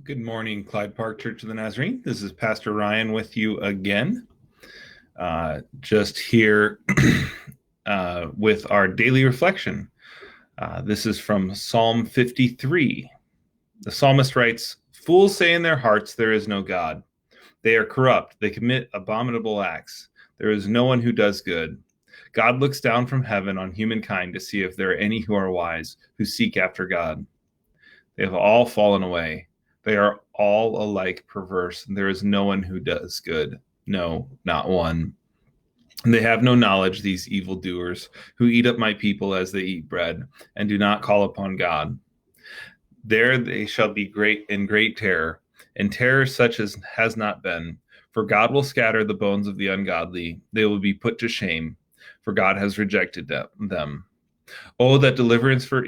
Good morning, Clyde Park Church of the Nazarene. This is Pastor Ryan with you again, just here with our daily reflection. This is from Psalm 53. The psalmist writes, "Fools say in their hearts, there is no God. They are corrupt. They commit abominable acts. There is no one who does good. God looks down from heaven on humankind to see if there are any who are wise, who seek after God. They have all fallen away. They are all alike perverse. There is no one who does good. No, not one. And they have no knowledge, these evildoers, who eat up my people as they eat bread, and do not call upon God. There they shall be great in great terror, and terror such as has not been. For God will scatter the bones of the ungodly. They will be put to shame, for God has rejected them. Oh, that deliverance for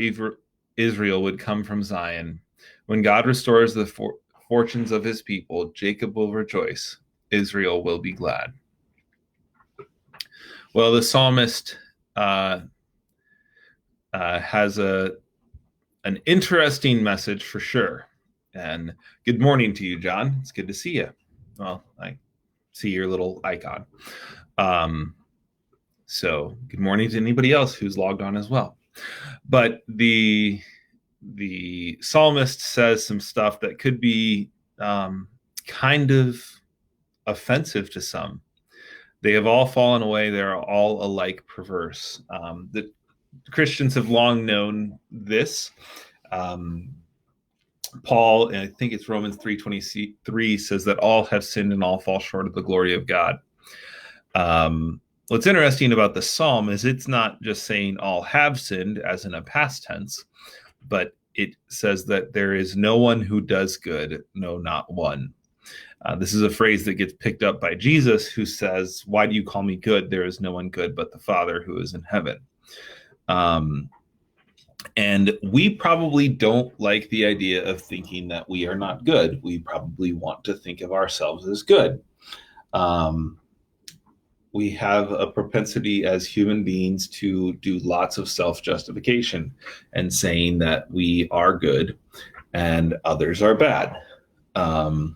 Israel would come from Zion. When God restores the fortunes of his people, Jacob will rejoice. Israel will be glad. Well, the psalmist uh, has an interesting message for sure. And good morning to you, John. It's good to see you. Well, I see your little icon. So good morning to anybody else who's logged on as well. But the psalmist says some stuff that could be kind of offensive to some. They have all fallen away. They are all alike perverse. The Christians have long known this. Paul, and I think it's Romans 3:23, says that all have sinned and all fall short of the glory of God. What's interesting about the psalm is it's not just saying all have sinned as in a past tense, but it says that there is no one who does good, no, not one. This is a phrase that gets picked up by Jesus, who says, "Why do you call me good? There is no one good but the Father who is in heaven." And we probably don't like the idea of thinking that we are not good. We probably want to think of ourselves as good. We have a propensity as human beings to do lots of self-justification and saying that we are good and others are bad. And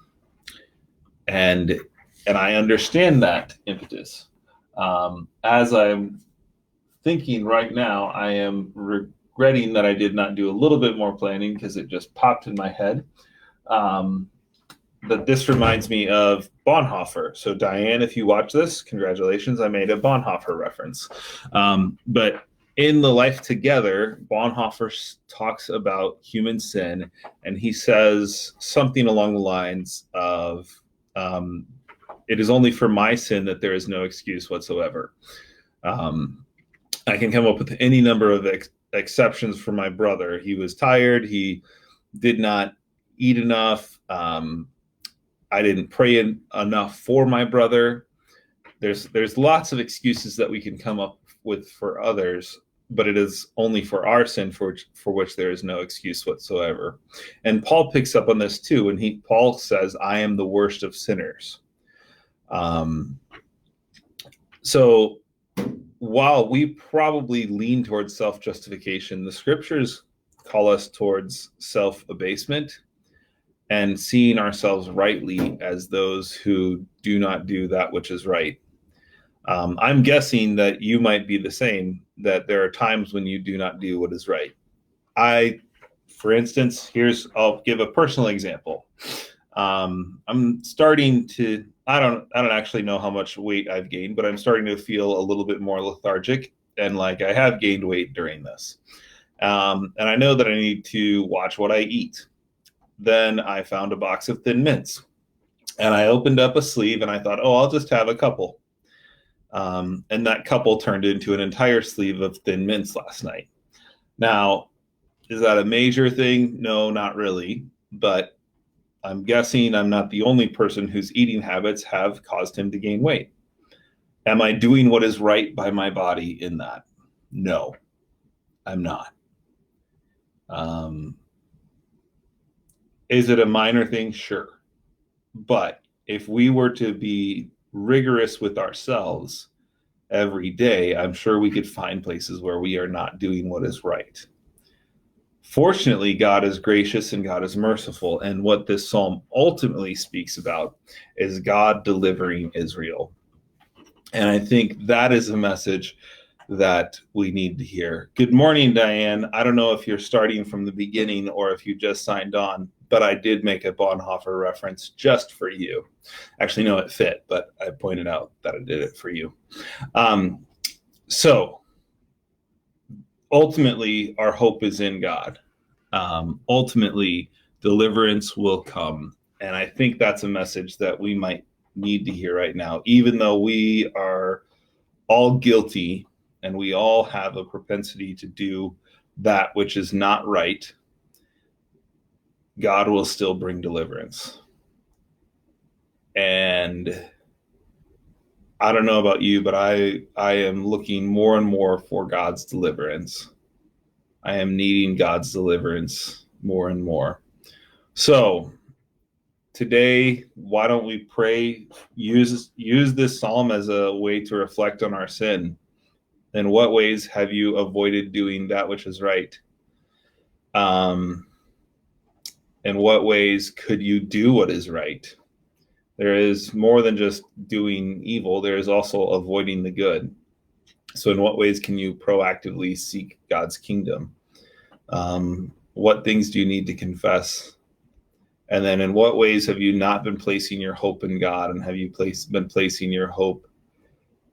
I understand that impetus. As I'm thinking right now, I am regretting that I did not do a little bit more planning because it just popped in my head. That this reminds me of Bonhoeffer. So Diane, if you watch this, congratulations, I made a Bonhoeffer reference. But in The Life Together, Bonhoeffer talks about human sin, and he says something along the lines of, it is only for my sin that there is no excuse whatsoever. I can come up with any number of exceptions for my brother. He was tired. He did not eat enough. I didn't pray enough for my brother. There's lots of excuses that we can come up with for others, but it is only for our sin for which there is no excuse whatsoever. And Paul picks up on this too, and Paul says, "I am the worst of sinners." So while we probably lean towards self-justification, the scriptures call us towards self-abasement and seeing ourselves rightly as those who do not do that which is right. I'm guessing that you might be the same, that there are times when you do not do what is right. For instance, I'll give a personal example. I'm starting to, I don't actually know how much weight I've gained, but I'm starting to feel a little bit more lethargic and like I have gained weight during this. And I know that I need to watch what I eat. Then I found a box of Thin Mints and I opened up a sleeve and I thought, oh, I'll just have a couple. And that couple turned into an entire sleeve of Thin Mints last night. Now, is that a major thing? No, not really. But I'm guessing I'm not the only person whose eating habits have caused him to gain weight. Am I doing what is right by my body in that? No, I'm not. Is it a minor thing? Sure. But if we were to be rigorous with ourselves every day, I'm sure we could find places where we are not doing what is right. Fortunately, God is gracious and God is merciful. And what this psalm ultimately speaks about is God delivering Israel. And I think that is a message that we need to hear. Good morning, Diane. I don't know if you're starting from the beginning or if you just signed on, but I did make a Bonhoeffer reference just for you. Actually, no, it fit, but I pointed out that I did it for you. So ultimately, our hope is in God. Ultimately, deliverance will come. And I think that's a message that we might need to hear right now, even though we are all guilty and we all have a propensity to do that which is not right. God will still bring deliverance. And I don't know about you, but I am looking more and more for God's deliverance. I am needing God's deliverance more and more. So today, why don't we pray? Use this psalm as a way to reflect on our sin. In what ways have you avoided doing that which is right? In what ways could you do what is right? There is more than just doing evil. There is also avoiding the good. So in what ways can you proactively seek God's kingdom? What things do you need to confess? And then in what ways have you not been placing your hope in God, and have you been placing your hope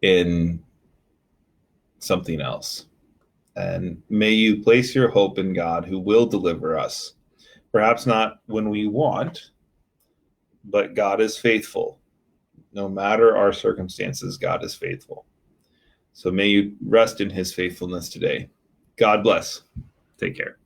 in something else? And may you place your hope in God, who will deliver us. Perhaps not when we want, but God is faithful. No matter our circumstances, God is faithful. So may you rest in his faithfulness today. God bless. Take care.